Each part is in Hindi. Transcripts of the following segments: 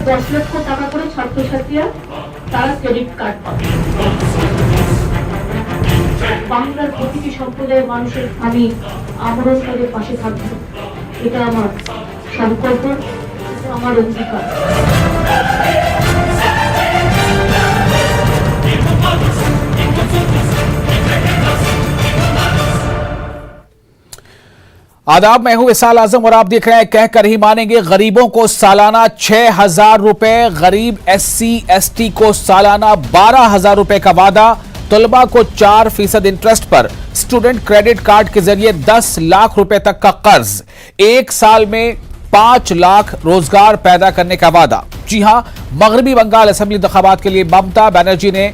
10 লক্ষ টাকা করে ছাত্রছাত্রীরা তারা ক্রেডিট কার্ড পাবে। বাংলার প্রতিটি সম্প্রদায়ের মানুষের আমি আমরণ তাদের পাশে থাকবো, এটা আমার সংকল্প, এটা আমার অঙ্গীকার। आदाब, मैं हूं इसाल आजम और आप देख रहे हैं कहकर ही मानेंगे। गरीबों को सालाना 6,000 रुपए, गरीब SC ST को सालाना 12,000 रुपए का वादा, तलबा को 4% इंटरेस्ट पर स्टूडेंट क्रेडिट कार्ड के जरिए 10 लाख रुपए तक का कर्ज, 1 साल में 5 लाख रोजगार पैदा करने का वादा। जी हां, मगरबी बंगाल असेंबली इंतखाबात के लिए ममता बनर्जी ने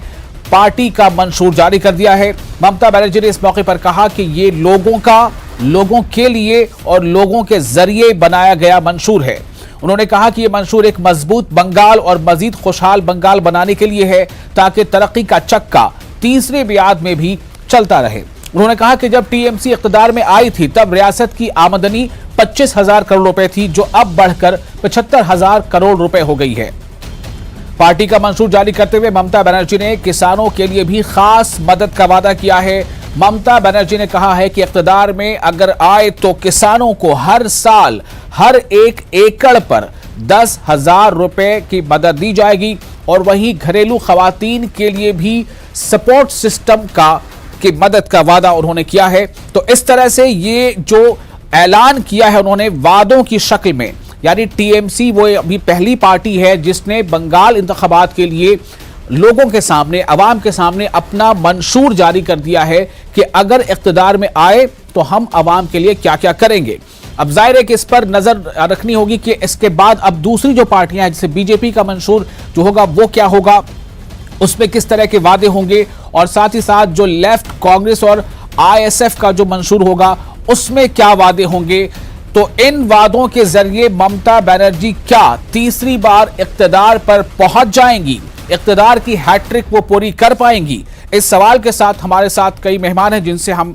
पार्टी का मंशूर जारी कर दिया है। ममता बनर्जी ने इस मौके पर कहा कि ये लोगों के लिए और लोगों के जरिए बनाया गया मंशूर है। उन्होंने कहा कि यह मंशूर एक मजबूत बंगाल और मजीद खुशहाल बंगाल बनाने के लिए है, ताकि तरक्की का चक्का तीसरी मियाद में भी चलता रहे। उन्होंने कहा कि जब टीएमसी इख्तियार में आई थी तब रियासत की आमदनी 25,000 करोड़ रुपए थी, जो अब बढ़कर 75,000 करोड़ रुपए हो गई है। पार्टी का मंशूर जारी करते हुए ममता बनर्जी ने किसानों के लिए भी खास मदद का वादा किया है। ममता बनर्जी ने कहा है कि इख्तियार में अगर आए तो किसानों को हर साल हर 1 एकड़ पर 10,000 रुपए की मदद दी जाएगी, और वहीं घरेलू खवातीन के लिए भी सपोर्ट सिस्टम की मदद का वादा उन्होंने किया है। तो इस तरह से ये जो ऐलान किया है उन्होंने वादों की शक्ल में, यानी टीएमसी वो अभी पहली पार्टी है जिसने बंगाल इंतखाबात के लिए लोगों के सामने, अवाम के सामने अपना मंशूर जारी कर दिया है कि अगर इख्तियार में आए तो हम अवाम के लिए क्या क्या करेंगे। अब जाहिर है कि इस पर नजर रखनी होगी कि इसके बाद अब दूसरी जो पार्टियां हैं, जैसे बीजेपी का मंशूर जो होगा वो क्या होगा, उसमें किस तरह के वादे होंगे, और साथ ही साथ जो लेफ्ट कांग्रेस और ISF का जो मंशूर होगा उसमें क्या वादे होंगे। तो इन वादों के जरिए ममता बनर्जी क्या तीसरी बार इख्तियार पर पहुंच जाएंगी, इख्तियार की हैट्रिक वो पूरी कर पाएंगी? इस सवाल के साथ हमारे साथ कई मेहमान हैं जिनसे हम